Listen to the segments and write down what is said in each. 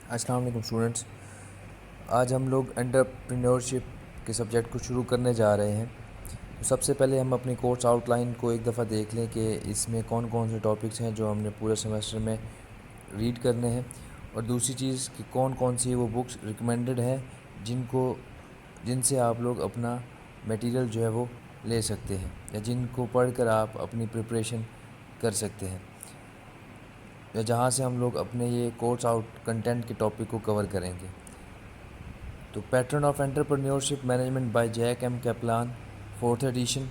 السلام علیکم اسٹوڈنٹس. آج ہم لوگ انٹرپرینیورشپ کے سبجیکٹ کو شروع کرنے جا رہے ہیں. سب سے پہلے ہم اپنی کورس آؤٹ لائن کو ایک دفعہ دیکھ لیں کہ اس میں کون کون سے ٹاپکس ہیں جو ہم نے پورے سیمسٹر میں ریڈ کرنے ہیں، اور دوسری چیز کہ کون کون سی وہ بکس ریکمینڈڈ ہیں جن سے آپ لوگ اپنا میٹیریل جو ہے وہ لے سکتے ہیں، یا جن کو پڑھ کر آپ اپنی پریپریشن کر سکتے ہیں، یا جہاں سے ہم لوگ اپنے یہ کورس آؤٹ کنٹینٹ کے ٹاپک کو کور کریں گے. تو pattern of entrepreneurship management by Jack M Kaplan, 4th edition,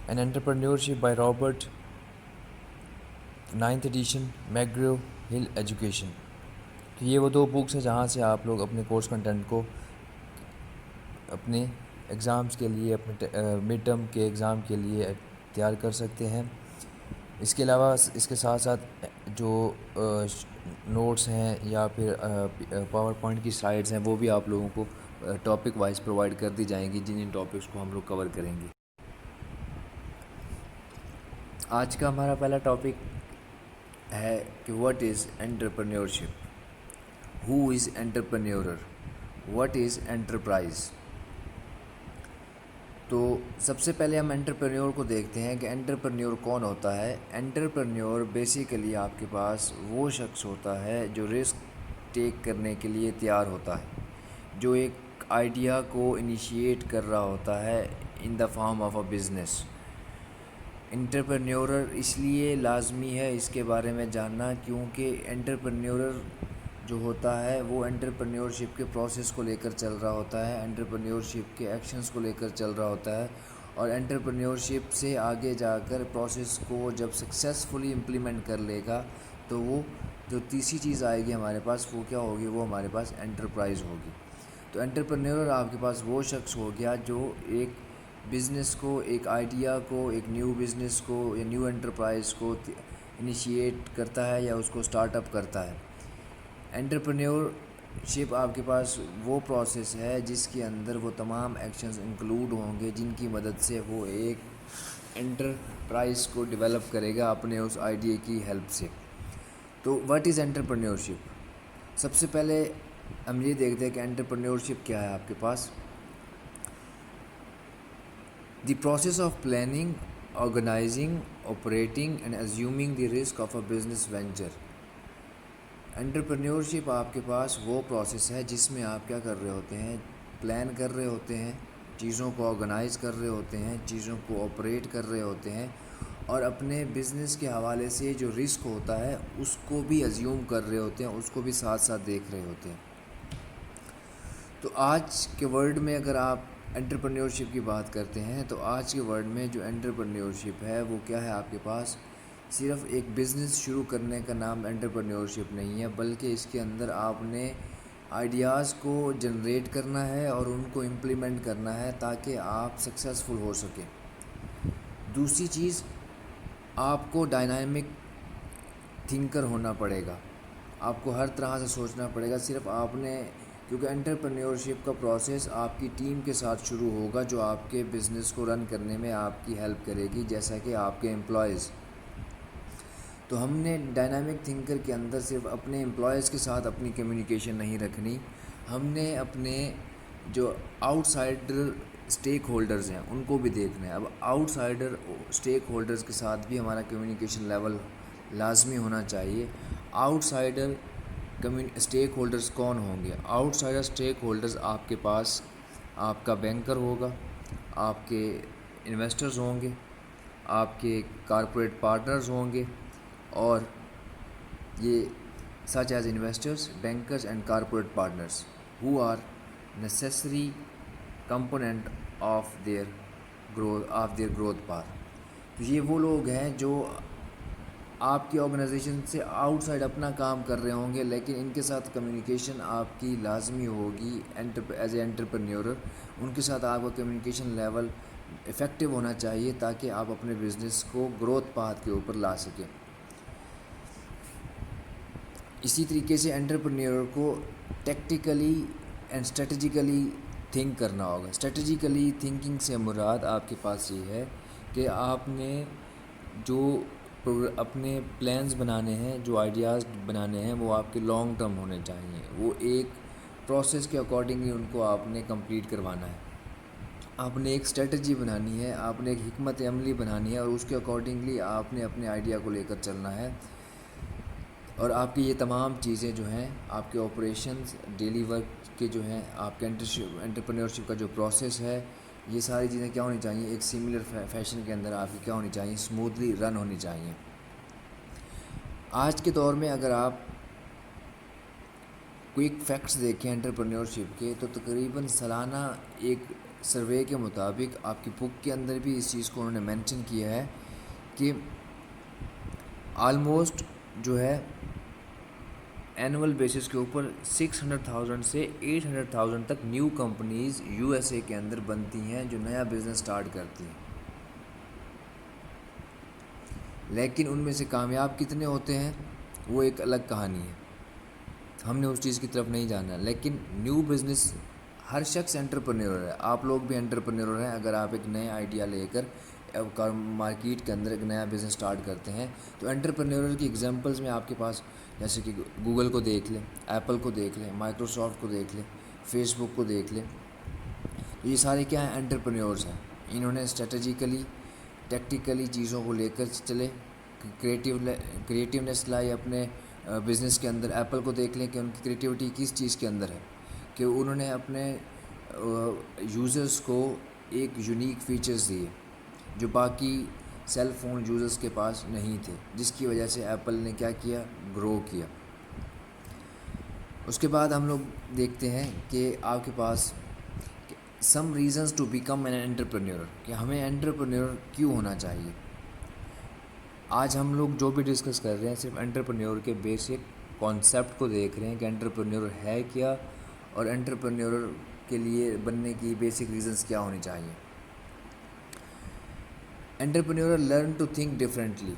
and entrepreneurship by Robert, 9th edition, McGraw Hill education. تو یہ وہ دو بکس ہیں جہاں سے آپ لوگ اپنے کورس کنٹینٹ کو اپنے ایگزامس کے لیے، اپنے مڈ ٹرم کے ایگزام کے لیے تیار کر سکتے ہیں. اس کے علاوہ اس کے ساتھ ساتھ جو نوٹس ہیں یا پھر پاور پوائنٹ کی سلائڈز ہیں وہ بھی آپ لوگوں کو ٹاپک وائز پرووائڈ کر دی جائیں گی، جن ٹاپکس کو ہم لوگ کور کریں گے. آج کا ہمارا پہلا ٹاپک ہے کہ what is entrepreneurship, who is entrepreneur, what is enterprise. تو سب سے پہلے ہم انٹرپرینیور کو دیکھتے ہیں کہ انٹرپرینیور کون ہوتا ہے. انٹرپرینیور بیسیکلی آپ کے پاس وہ شخص ہوتا ہے جو رسک ٹیک کرنے کے لیے تیار ہوتا ہے، جو ایک آئیڈیا کو انیشیٹ کر رہا ہوتا ہے in the form of a business. Entrepreneur اس لیے لازمی ہے اس کے بارے میں جاننا کیونکہ انٹرپرینیورر جو ہوتا ہے وہ انٹرپرینیورشپ کے پروسیس کو لے کر چل رہا ہوتا ہے، انٹرپرینیورشپ کے ایکشنز کو لے کر چل رہا ہوتا ہے، اور انٹرپرینیورشپ سے آگے جا کر پروسیس کو جب سکسیزفلی امپلیمنٹ کر لے گا تو وہ جو تیسری چیز آئے گی ہمارے پاس وہ کیا ہوگی، وہ ہمارے پاس انٹرپرائز ہوگی. تو انٹرپرینیورر آپ کے پاس وہ شخص ہو گیا جو ایک بزنس کو، ایک آئیڈیا کو، ایک نیو بزنس کو یا نیو انٹرپرائز کو انیشیٹ کرتا ہے یا اس کو سٹارٹ اپ کرتا ہے. انٹرپرینیورشپ آپ کے پاس وہ پروسیس ہے جس کے اندر وہ تمام ایکشنز انکلوڈ ہوں گے جن کی مدد سے وہ ایک انٹرپرائز کو ڈیولپ کرے گا اپنے اس آئیڈیا کی ہیلپ سے. تو واٹ از انٹرپرینیورشپ؟ سب سے پہلے ہم یہ دیکھتے ہیں کہ انٹرپرینیورشپ کیا ہے آپ کے پاس. The process of planning, organizing, operating and assuming the risk of a business venture. Entrepreneurship آپ کے پاس وہ پروسیس ہے جس میں آپ کیا کر رہے ہوتے ہیں، پلان کر رہے ہوتے ہیں، چیزوں کو آرگنائز کر رہے ہوتے ہیں، چیزوں کو آپریٹ کر رہے ہوتے ہیں، اور اپنے بزنس کے حوالے سے جو رسک ہوتا ہے اس کو بھی ایزیوم کر رہے ہوتے ہیں، اس کو بھی ساتھ ساتھ دیکھ رہے ہوتے ہیں. تو آج کے ورلڈ میں اگر آپ انٹرپرینیورشپ کی بات کرتے ہیں تو آج کے ورلڈ میں جو انٹرپرینیورشپ ہے وہ کیا ہے آپ کے پاس، صرف ایک بزنس شروع کرنے کا نام انٹرپرینیورشپ نہیں ہے، بلکہ اس کے اندر آپ نے آئیڈیاز کو جنریٹ کرنا ہے اور ان کو امپلیمنٹ کرنا ہے تاکہ آپ سکسیزفل ہو سکیں. دوسری چیز، آپ کو ڈائنامک تھنکر ہونا پڑے گا، آپ کو ہر طرح سے سوچنا پڑے گا. صرف آپ نے، کیونکہ انٹرپرینیورشپ کا پروسیس آپ کی ٹیم کے ساتھ شروع ہوگا جو آپ کے بزنس کو رن کرنے میں آپ کی ہیلپ کرے گی، جیسا کہ آپ کے امپلائیز. تو ہم نے ڈائنامک تھنکر کے اندر صرف اپنے امپلائیز کے ساتھ اپنی کمیونیکیشن نہیں رکھنی، ہم نے اپنے جو آؤٹ سائڈر اسٹیک ہولڈرز ہیں ان کو بھی دیکھنا ہے. اب آؤٹ سائڈر اسٹیک ہولڈرز کے ساتھ بھی ہمارا کمیونیکیشن لیول لازمی ہونا چاہیے. آؤٹ سائڈر اسٹیک ہولڈرز کون ہوں گے؟ آؤٹ سائڈر اسٹیک ہولڈرز آپ کے پاس آپ کا بینکر ہوگا، آپ کے انویسٹرز ہوں گے، آپ کے کارپوریٹ پارٹنرز ہوں گے، اور یہ such as investors, bankers and corporate partners who are necessary component of their growth path. تو یہ وہ لوگ ہیں جو آپ کی آرگنائزیشن سے آؤٹ سائڈ اپنا کام کر رہے ہوں گے، لیکن ان کے ساتھ کمیونیکیشن آپ کی لازمی ہوگی ایز اے انٹرپرینیورر. ان کے ساتھ آپ کا کمیونیکیشن لیول افیکٹو ہونا چاہیے تاکہ آپ اپنے بزنس کو گروتھ پاتھ کے اوپر لا سکیں. اسی طریقے سے انٹرپرینیور کو ٹیکٹیکلی اینڈ اسٹریٹجیکلی تھنک کرنا ہوگا. اسٹریٹجیکلی تھنکنگ سے مراد آپ کے پاس یہ ہے کہ آپ نے جو اپنے پلانز بنانے ہیں، جو آئیڈیاز بنانے ہیں، وہ آپ کے لانگ ٹرم ہونے چاہیے. وہ ایک پروسیس کے اکارڈنگلی ان کو آپ نے کمپلیٹ کروانا ہے. آپ نے ایک اسٹریٹجی بنانی ہے، آپ نے ایک حکمت عملی بنانی ہے، اور اس کے اکارڈنگلی آپ نے اپنے آئیڈیا کو لے کر چلنا ہے. اور آپ کی یہ تمام چیزیں جو ہیں، آپ کے آپریشنز، ڈیلی ورک کے جو ہیں، آپ کے انٹرپرینیورشپ کا جو پروسیس ہے، یہ ساری چیزیں کیا ہونی چاہیے، ایک سملر فیشن کے اندر آپ کی کیا ہونی چاہیے، اسموتھلی رن ہونی چاہیے. آج کے دور میں اگر آپ کوئک فیکٹس دیکھیں انٹرپرینیورشپ کے، تو تقریباً سالانہ ایک سروے کے مطابق، آپ کی بک کے اندر بھی اس چیز کو انہوں نے مینشن کیا ہے کہ آلموسٹ جو ہے اینول بیسس کے اوپر 600,000 سے 800,000 تک نیو کمپنیز USA کے اندر بنتی ہیں جو نیا بزنس سٹارٹ کرتی ہیں. لیکن ان میں سے کامیاب کتنے ہوتے ہیں وہ ایک الگ کہانی ہے، ہم نے اس چیز کی طرف نہیں جانا. لیکن نیو بزنس، ہر شخص انٹرپرینور ہے، آپ لوگ بھی انٹرپرینور ہیں. اگر آپ ایک نئے آئیڈیا لے کر مارکیٹ کے اندر ایک نیا بزنس سٹارٹ کرتے ہیں، تو انٹرپرینور کی ایگزامپلز میں آپ کے پاس جیسے کہ گوگل کو دیکھ لیں، ایپل کو دیکھ لیں، مائکروسافٹ کو دیکھ لیں، فیس بک کو دیکھ لیں. تو یہ سارے کیا ہیں، انٹرپرینورز ہیں. انہوں نے اسٹریٹجیکلی، ٹیکٹیکلی چیزوں کو لے کر چلے، کریٹیونیس لائی اپنے بزنس کے اندر. ایپل کو دیکھ لیں کہ ان کی کریٹیوٹی کس چیز کے اندر ہے، کہ انہوں نے اپنے یوزرز کو ایک یونیک فیچرز دیے جو باقی سیل فون یوزرز کے پاس نہیں تھے، جس کی وجہ سے ایپل نے کیا کیا، گرو کیا. اس کے بعد ہم لوگ دیکھتے ہیں کہ آپ کے پاس some reasons to become an entrepreneur, کہ ہمیں انٹرپرینور کیوں ہونا چاہیے. آج ہم لوگ جو بھی ڈسکس کر رہے ہیں صرف انٹرپرینور کے بیسک کانسیپٹ کو دیکھ رہے ہیں کہ انٹرپرینور ہے کیا، اور انٹرپرینور کے لیے بننے کی بیسک ریزنز کیا ہونی چاہیے. Entrepreneur learn to think differently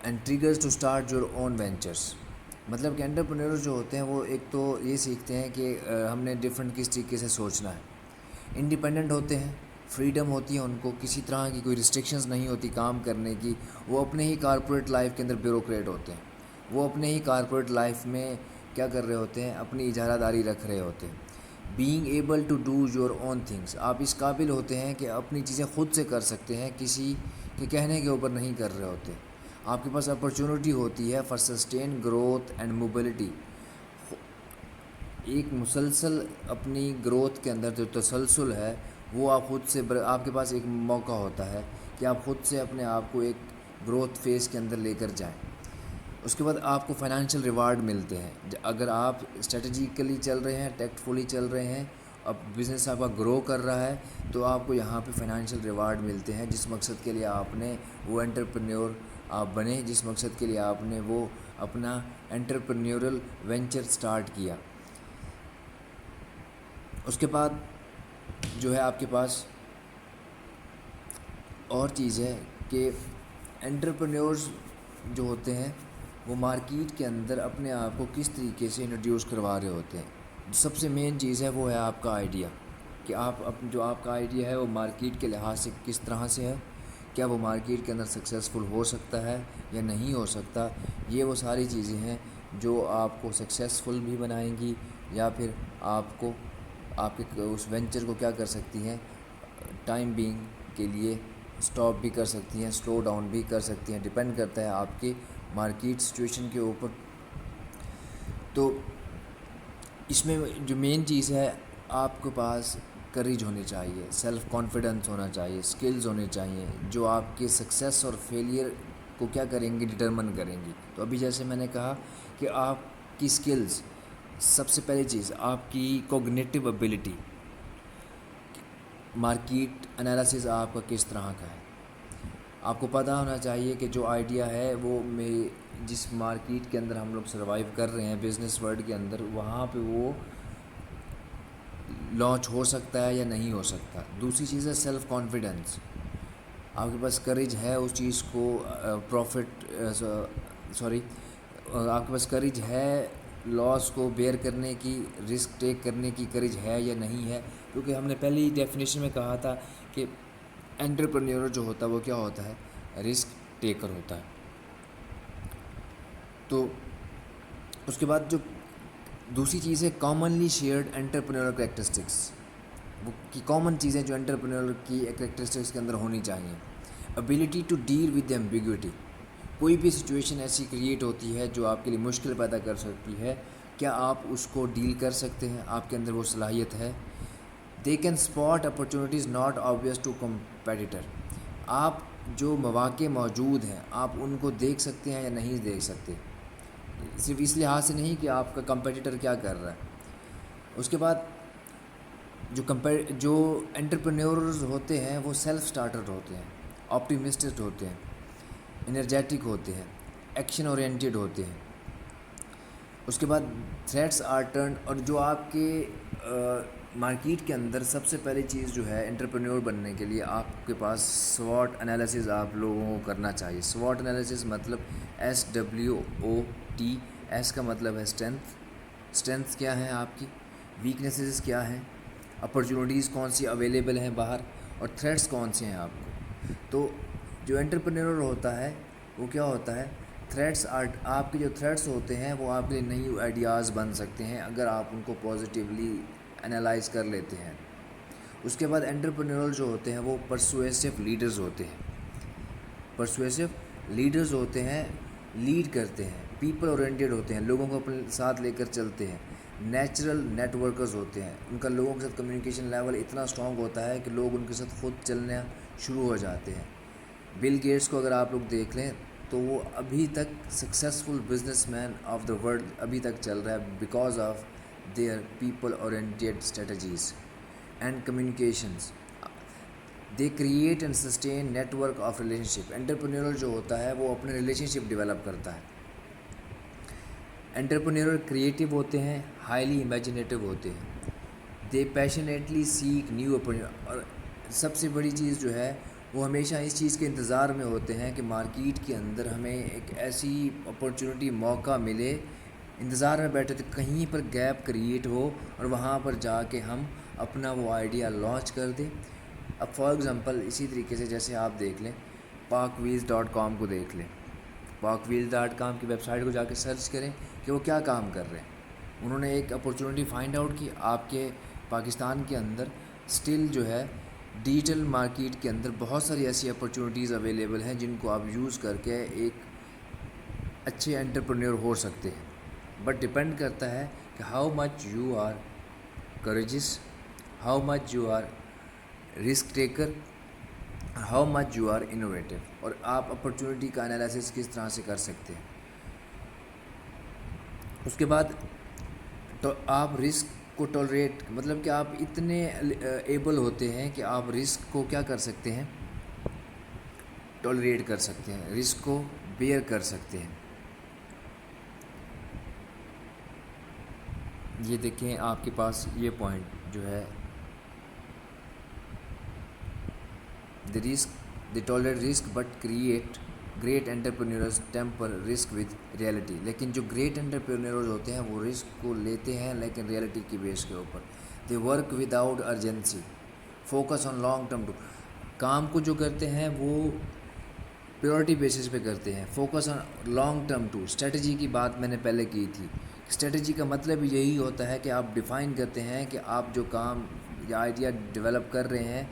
and triggers to start your own ventures. مطلب کہ انٹرپرینور جو ہوتے ہیں وہ ایک تو یہ سیکھتے ہیں کہ ہم نے ڈفرینٹ کس طریقے سے سوچنا ہے. انڈیپینڈنٹ ہوتے ہیں، فریڈم ہوتی ہے ان کو، کسی طرح کی کوئی ریسٹرکشنز نہیں ہوتی کام کرنے کی. وہ اپنے ہی کارپوریٹ لائف کے اندر بیوروکریٹ ہوتے ہیں، وہ اپنے ہی کارپوریٹ لائف میں کیا کر رہے ہوتے ہیں، اپنی اجارہ داری رکھ رہے ہوتے ہیں. Being able to do your own things, آپ اس قابل ہوتے ہیں کہ اپنی چیزیں خود سے کر سکتے ہیں، کسی کے کہنے کے اوپر نہیں کر رہے ہوتے. آپ کے پاس اپرچونٹی ہوتی ہے for sustain growth and mobility. ایک مسلسل اپنی گروتھ کے اندر جو تسلسل ہے وہ آپ خود سے آپ کے پاس ایک موقع ہوتا ہے کہ آپ خود سے اپنے آپ کو ایک گروتھ فیز کے اندر لے کر جائیں. اس کے بعد آپ کو فائنینشیل ریوارڈ ملتے ہیں. اگر آپ اسٹریٹجیکلی چل رہے ہیں، ٹیکٹفلی چل رہے ہیں، اب بزنس آپ کا گرو کر رہا ہے، تو آپ کو یہاں پہ فائنینشیل ریوارڈ ملتے ہیں، جس مقصد کے لیے آپ نے وہ انٹرپرینور آپ بنے، جس مقصد کے لیے آپ نے وہ اپنا انٹرپرینورل وینچر سٹارٹ کیا. اس کے بعد جو ہے آپ کے پاس اور چیز ہے کہ انٹرپرینورز جو ہوتے ہیں وہ مارکیٹ کے اندر اپنے آپ کو کس طریقے سے انٹروڈیوس کروا رہے ہوتے ہیں. سب سے مین چیز ہے وہ ہے آپ کا آئیڈیا، کہ جو آپ کا آئیڈیا ہے وہ مارکیٹ کے لحاظ سے کس طرح سے ہے، کیا وہ مارکیٹ کے اندر سکسیزفل ہو سکتا ہے یا نہیں ہو سکتا. یہ وہ ساری چیزیں ہیں جو آپ کو سکسیزفل بھی بنائیں گی، یا پھر آپ کو آپ کے اس وینچر کو کیا کر سکتی ہیں، ٹائم بینگ کے لیے اسٹاپ بھی کر سکتی ہیں، سلو ڈاؤن بھی کر سکتی ہیں. ڈپینڈ کرتا ہے آپ کی مارکیٹ سچویشن کے اوپر. تو اس میں جو مین چیز ہے، آپ کے پاس کریج ہونی چاہیے، سیلف کانفیڈنس ہونا چاہیے، سکلز ہونے چاہیے جو آپ کے سکسیس اور فیلئر کو کیا کریں گی، ڈٹرمن کریں گی. تو ابھی جیسے میں نے کہا کہ آپ کی سکلز، سب سے پہلی چیز آپ کی کوگنیٹو ابیلٹی، مارکیٹ انالیسز آپ کا کس طرح کا ہے. آپ کو پتہ ہونا چاہیے کہ جو آئیڈیا ہے وہ جس مارکیٹ کے اندر ہم لوگ سروائیو کر رہے ہیں بزنس ورلڈ کے اندر، وہاں پہ وہ لانچ ہو سکتا ہے یا نہیں ہو سکتا. دوسری چیز ہے سیلف کانفیڈنس، آپ کے پاس کریج ہے اس چیز کو آپ کے پاس کریج ہے لاس کو بیئر کرنے کی، رسک ٹیک کرنے کی کریج ہے یا نہیں ہے. کیونکہ ہم نے پہلی ڈیفینیشن میں کہا تھا کہ انٹرپرینور جو ہوتا ہے وہ کیا ہوتا ہے، رسک ٹیکر ہوتا ہے. تو اس کے بعد جو دوسری چیز ہے کامنلی شیئرڈ انٹرپرینیورل کریکٹرسٹکس، وہ کی کامن چیزیں جو انٹرپرینیور کی کریکٹرسٹکس کے اندر ہونی چاہیے. Ability to deal with ambiguity, کوئی بھی سچویشن ایسی کریٹ ہوتی ہے جو آپ کے لیے مشکل پیدا کر سکتی ہے، کیا آپ اس کو ڈیل کر سکتے ہیں، آپ کے اندر وہ صلاحیت ہے. They can spot opportunities not obvious to competitor, آپ جو مواقع موجود ہیں آپ ان کو دیکھ سکتے ہیں یا نہیں دیکھ سکتے، صرف اس لحاظ سے نہیں کہ آپ کا کمپیٹیٹر کیا کر رہا ہے. اس کے بعد جو انٹرپرینیورز ہوتے ہیں وہ سیلف سٹارٹر ہوتے ہیں، آپٹیمسٹک ہوتے ہیں، انرجیٹک ہوتے ہیں، ایکشن اورینٹیڈ ہوتے ہیں. اس کے بعد تھریٹس آر ٹرن، اور جو آپ کے مارکیٹ کے اندر سب سے پہلی چیز جو ہے انٹرپرینیور بننے کے لیے آپ کے پاس SWOT انالیسز آپ لوگوں کو کرنا چاہیے. SWOT انالیسز مطلب SWOT، ایس کا مطلب ہے اسٹرینتھ کیا ہیں آپ کی، ویکنیسز کیا ہیں، اپرچونیٹیز کون سی اویلیبل ہیں باہر، اور تھریٹس کون سے ہیں آپ کو. تو جو انٹرپرینیور ہوتا ہے وہ کیا ہوتا ہے، تھریٹس آپ کے جو تھریٹس ہوتے ہیں وہ آپ کے لیے نئی آئیڈیاز بن سکتے ہیں اگر آپ ان کو پازیٹیولی انالائز کر لیتے ہیں. اس کے بعد انٹرپرینیور جو ہوتے ہیں وہ پرسویسو لیڈرز ہوتے ہیں. پرسویسو لیڈرز ہوتے ہیں، لیڈ کرتے ہیں، پیپل اورینٹیڈ ہوتے ہیں، لوگوں کو اپنے ساتھ لے کر چلتے ہیں. نیچرل نیٹ ورکرز ہوتے ہیں، ان کا لوگوں کے ساتھ کمیونیکیشن لیول اتنا اسٹرانگ ہوتا ہے کہ لوگ ان کے ساتھ خود چلنا شروع ہو جاتے ہیں. بل گیٹس کو اگر آپ لوگ دیکھ لیں تو وہ ابھی تک successful businessman of the world ابھی تک چل رہا ہے because of their people oriented strategies and communications. They create and sustain network of relationship. Entrepreneur جو ہوتا ہے وہ اپنے ریلیشن شپ ڈیولپ کرتا ہے. انٹرپرینیور کریٹیو ہوتے ہیں، ہائیلی امیجنیٹو ہوتے ہیں. دے پیشنیٹلی سیک نیو اور سب سے بڑی چیز جو ہے وہ ہمیشہ اس چیز کے انتظار میں ہوتے ہیں کہ مارکیٹ کے اندر ہمیں ایک ایسی اپرچونٹی موقع ملے، انتظار میں بیٹھے تھے کہیں پر گیپ کریٹ ہو اور وہاں پر جا کے ہم اپنا وہ آئیڈیا لانچ کر دیں. اب فار ایگزامپل اسی طریقے سے جیسے آپ دیکھ لیں parkwheels.com کو دیکھ لیں. parkwheels.com کی ویب سائٹ کو جا کے سرچ کریں کہ وہ کیا کام کر رہے ہیں. انہوں نے ایک اپرچونٹی فائنڈ آؤٹ کی، آپ کے پاکستان کے اندر سٹل جو ہے ڈیجیٹل مارکیٹ کے اندر بہت ساری ایسی اپرچونیٹیز اویلیبل ہیں جن کو آپ یوز کر کے ایک اچھے انٹرپرینیور ہو سکتے ہیں. بٹ ڈپینڈ کرتا ہے کہ how much you are courageous, how much you are risk taker, how much you are innovative, اور آپ اپرچونیٹی کا انالیسس کس طرح سے کر سکتے ہیں. اس کے بعد تو آپ رسک کو ٹالریٹ، مطلب کہ آپ اتنے ایبل ہوتے ہیں کہ آپ رسک کو کیا کر سکتے ہیں، ٹالریٹ کر سکتے ہیں، رسک کو بیئر کر سکتے ہیں. یہ دیکھیں آپ کے پاس یہ پوائنٹ جو ہے the risk the tolerate risk but create great entrepreneurs temper risk with reality. لیکن جو گریٹ انٹرپرینیورز ہوتے ہیں وہ رسک کو لیتے ہیں لیکن ریئلٹی کی بیس کے اوپر. They work without urgency, focus on long term too, کام کو جو کرتے ہیں وہ پریورٹی بیسس پہ کرتے ہیں، focus on long term too. Strategy کی بات میں نے پہلے کی تھی. اسٹریٹجی کا مطلب یہی ہوتا ہے کہ آپ ڈیفائن کرتے ہیں کہ آپ جو کام یا آئیڈیا ڈیولپ کر رہے ہیں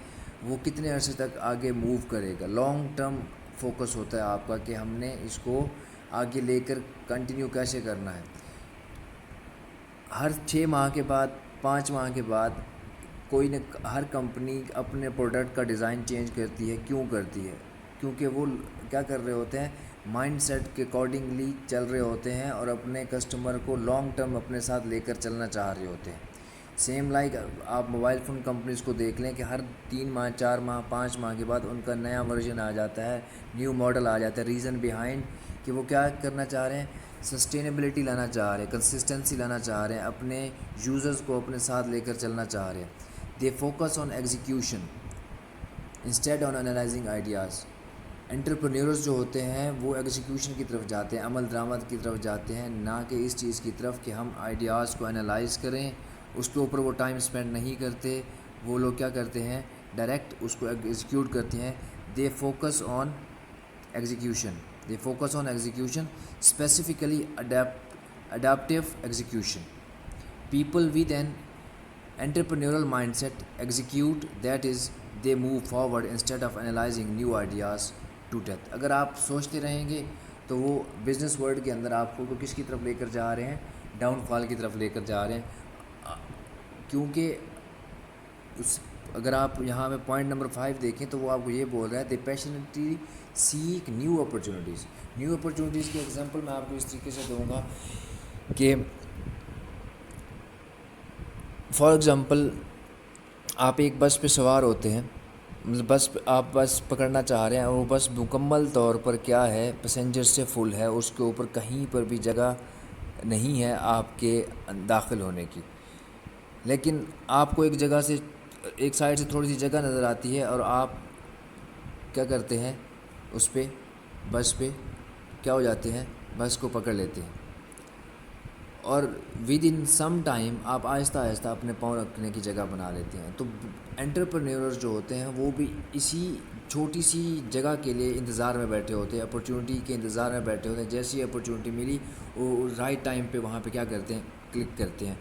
وہ کتنے عرصے تک آگے موو کرے گا. لانگ ٹرم فوکس ہوتا ہے آپ کا کہ ہم نے اس کو آگے لے کر کنٹینیو کیسے کرنا ہے. ہر 6 ماہ کے بعد 5 ماہ کے بعد کوئی نہ ہر کمپنی اپنے پروڈکٹ کا ڈیزائن چینج کرتی ہے. کیوں کرتی ہے؟ کیونکہ وہ کیا کر رہے ہوتے ہیں، مائنڈ سیٹ کے اکارڈنگلی چل رہے ہوتے ہیں اور اپنے کسٹمر کو لانگ ٹرم اپنے ساتھ لے کر چلنا چاہ رہے ہوتے ہیں. سیم لائک آپ موبائل فون کمپنیز کو دیکھ لیں کہ ہر 3 ماہ 4 ماہ 5 ماہ کے بعد ان کا نیا ورژن آ جاتا ہے، نیو ماڈل آ جاتا ہے. ریزن بیہائنڈ کہ وہ کیا کرنا چاہ رہے ہیں، سسٹینیبلٹی لانا چاہ رہے ہیں، کنسسٹنسی لانا چاہ رہے ہیں، اپنے یوزرز کو اپنے ساتھ لے کر چلنا چاہ رہے ہیں. They focus on execution instead on analysing ideas. Entrepreneurs جو ہوتے ہیں وہ ایگزیکیوشن کی طرف جاتے ہیں، عمل درآمد کی طرف جاتے ہیں، نہ کہ اس چیز کی طرف کہ ہم آئیڈیاز کو انالائز کریں. اس کے اوپر وہ ٹائم اسپینڈ نہیں کرتے. وہ لوگ کیا کرتے ہیں، ڈائریکٹ اس کو ایگزیکیوٹ کرتے ہیں. They focus on execution. They focus on execution, specifically adaptive execution. People with an entrepreneurial mindset execute, that is, they move forward instead of analyzing new ideas to death. اگر آپ سوچتے رہیں گے تو وہ بزنس ورلڈ کے اندر آپ کو کس کی طرف لے کر جا رہے ہیں؟ ڈاؤن فال کی طرف لے کر جا رہے ہیں. کیونکہ اگر آپ یہاں پہ پوائنٹ نمبر 5 دیکھیں تو وہ آپ کو یہ بول رہا ہے دے پیشنیٹلی سیک نیو اپرچونیٹیز. نیو اپرچونیٹیز کی ایگزامپل میں آپ کو اس طریقے سے دوں گا کہ فار ایگزامپل آپ ایک بس پہ سوار ہوتے ہیں، مطلب آپ بس پکڑنا چاہ رہے ہیں اور وہ بس مکمل طور پر کیا ہے، پیسنجر سے فل ہے، اس کے اوپر کہیں پر بھی جگہ نہیں ہے آپ کے داخل ہونے کی. لیکن آپ کو ایک جگہ سے، ایک سائڈ سے تھوڑی سی جگہ نظر آتی ہے اور آپ کیا کرتے ہیں، اس پہ بس پہ کیا ہو جاتے ہیں، بس کو پکڑ لیتے ہیں اور ود ان سم ٹائم آپ آہستہ آہستہ اپنے پاؤں رکھنے کی جگہ بنا لیتے ہیں. تو انٹرپرینیور جو ہوتے ہیں وہ بھی اسی چھوٹی سی جگہ کے لیے انتظار میں بیٹھے ہوتے ہیں، اپرچونیٹی کے انتظار میں بیٹھے ہوتے ہیں. جیسی اپرچونیٹی ملی وہ رائٹ ٹائم پہ وہاں پہ کیا کرتے ہیں، کلک کرتے ہیں.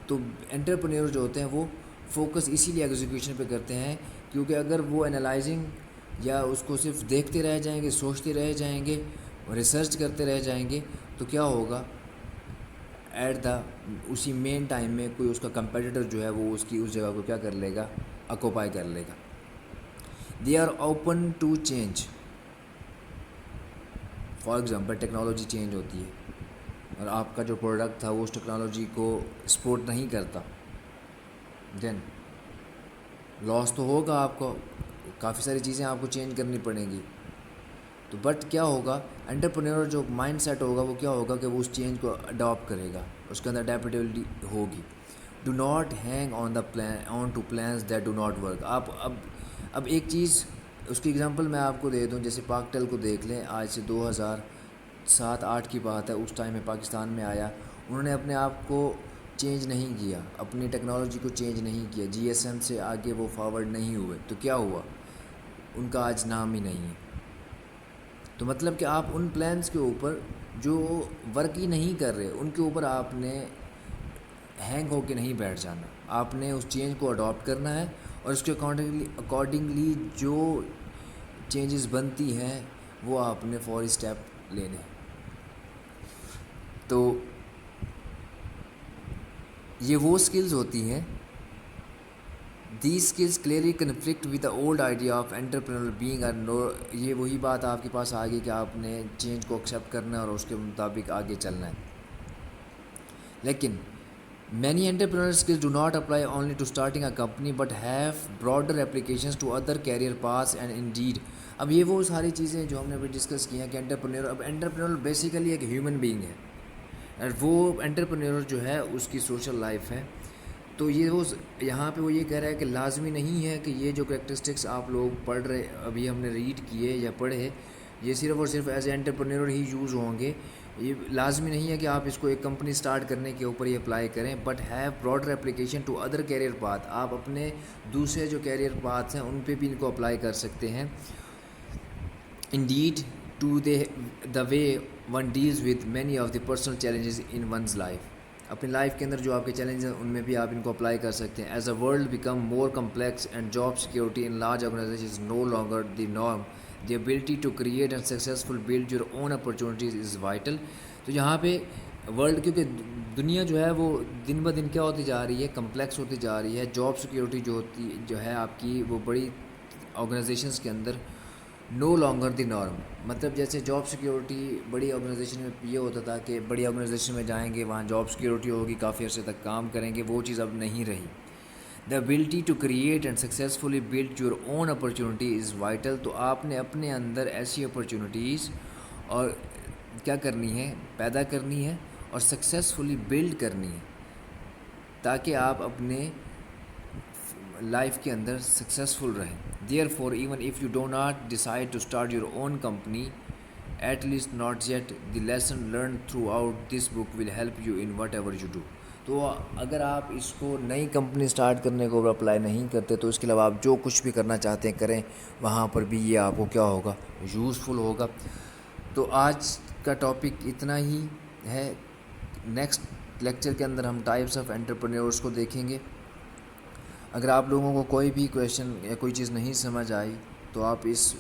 تو انٹرپرینیور جو ہوتے ہیں وہ فوکس اسی لیے ایگزیکیوشن پہ کرتے ہیں، کیونکہ اگر وہ انالائزنگ یا اس کو صرف دیکھتے رہ جائیں گے، سوچتے رہ جائیں گے، ریسرچ کرتے رہ جائیں گے تو کیا ہوگا، اسی مین ٹائم میں کوئی اس کا کمپیٹیٹر جو ہے وہ اس جگہ کو کیا کر لے گا، آکوپائی کر لے گا. They are open to change. For example technology change ہوتی ہے اور آپ کا جو پروڈکٹ تھا وہ اس ٹیکنالوجی کو سپورٹ نہیں کرتا، دین لاس تو ہوگا آپ کو، کافی ساری چیزیں آپ کو چینج کرنی پڑیں گی. تو بٹ کیا ہوگا، انٹرپرینور جو مائنڈ سیٹ ہوگا وہ کیا ہوگا کہ وہ اس چینج کو اڈاپٹ کرے گا، اس کے اندر اڈیپٹیبلٹی ہوگی. Do not hang on to plans that do not work. آپ اب ایک چیز، اس کی اگزامپل میں آپ کو دے دوں، جیسے پاکٹل کو دیکھ لیں، آج سے 2007-8 کی بات ہے، اس ٹائم میں پاکستان میں آیا، انہوں نے اپنے آپ کو چینج نہیں کیا، اپنی ٹیکنالوجی کو چینج نہیں کیا، جی ایس ایم سے آگے وہ فارورڈ نہیں ہوئے، تو کیا ہوا، ان کا آج نام ہی نہیں ہے. تو مطلب کہ آپ ان پلانس کے اوپر جو ورک ہی نہیں کر رہے ان کے اوپر آپ نے ہینگ ہو کے نہیں بیٹھ جانا، آپ نے اس چینج کو اڈاپٹ کرنا ہے اور اس کے اکارڈنگلی جو چینجز بنتی ہیں وہ آپ نے فوری اسٹیپ لینے ہیں. تو یہ وہ سکلز ہوتی ہیں، These skills clearly conflict with the old idea of entrepreneurial being یہ وہی بات آپ کے پاس آ گئی کہ آپ نے چینج کو ایکسیپٹ کرنا ہے اور اس کے مطابق آگے چلنا ہے. لیکن many entrepreneurial skills do not apply only to starting a company but have broader applications to other career paths and indeed. اب یہ وہ ساری چیزیں جو ہم نے ابھی ڈسکس کی ہیں کہ انٹرپرینور بیسیکلی ایک ہیومن بینگ ہے، اور وہ انٹرپرینور جو ہے اس کی سوشل لائف ہے. تو یہ وہ یہاں پہ وہ یہ کہہ رہا ہے کہ لازمی نہیں ہے کہ یہ جو کریکٹرسٹکس آپ لوگ پڑھ رہے، ابھی ہم نے ریڈ کیے یا پڑھے، یہ صرف اور صرف as a entrepreneur he use ہوں گے. یہ لازمی نہیں ہے کہ آپ اس کو ایک کمپنی سٹارٹ کرنے کے اوپر ہی اپلائی کریں، but have broader application to other career path. آپ اپنے دوسرے جو کیریئر پاتھ ہیں ان پہ بھی ان کو اپلائی کر سکتے ہیں. Indeed to the way one deals with many of the personal challenges in one's life. اپنی لائف کے اندر جو آپ کے چیلنج ہیں ان میں بھی آپ ان کو اپلائی کر سکتے ہیں. As a world become more complex and job security in large organization is no longer the norm, the ability to create and successful build your own opportunities is vital. تو یہاں پہ ورلڈ، کیونکہ دنیا جو ہے وہ دن بہ دن کیا ہوتی جا رہی ہے، کمپلیکس ہوتی جا رہی ہے. جاب سیکورٹی جو ہے آپ کی وہ بڑی آرگنائزیشنس کے اندر نو لانگر دی نارم. مطلب جیسے جاب سیکورٹی بڑی آرگنائزیشن میں یہ ہوتا تھا کہ بڑی آرگنائزیشن میں جائیں گے وہاں جاب سیکورٹی ہوگی، کافی عرصے تک کام کریں گے، وہ چیز اب نہیں رہی. The ability to create and successfully build your own opportunity is vital. تو آپ نے اپنے اندر ایسی اپرچونیٹیز اور کیا کرنی ہے، پیدا کرنی ہے اور سکسیزفلی بلڈ کرنی ہے تاکہ آپ اپنے لائف کے اندر سکسیزفل رہیں. Therefore, even if you do not decide to start your own company, at least not yet, the lesson learned throughout this book will help you in whatever you do. تو اگر آپ اس کو نئی company start کرنے کو apply نہیں کرتے تو اس کے علاوہ آپ جو کچھ بھی کرنا چاہتے ہیں کریں، وہاں پر بھی یہ آپ کو کیا ہوگا، یوزفل ہوگا۔ تو آج کا ٹاپک اتنا ہی ہے۔ نیکسٹ لیکچر کے اندر ہم ٹائپس آف انٹرپرینیورس کو دیکھیں گے۔ اگر آپ لوگوں کو کوئی بھی کویشچن یا کوئی چیز نہیں سمجھ آئی تو آپ اس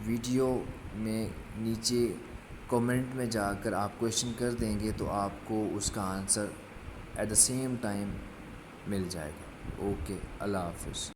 ویڈیو میں نیچے کومنٹ میں جا کر آپ کویشچن کر دیں گے تو آپ کو اس کا answer at the same time مل جائے گا۔ اوکے، اللہ حافظ۔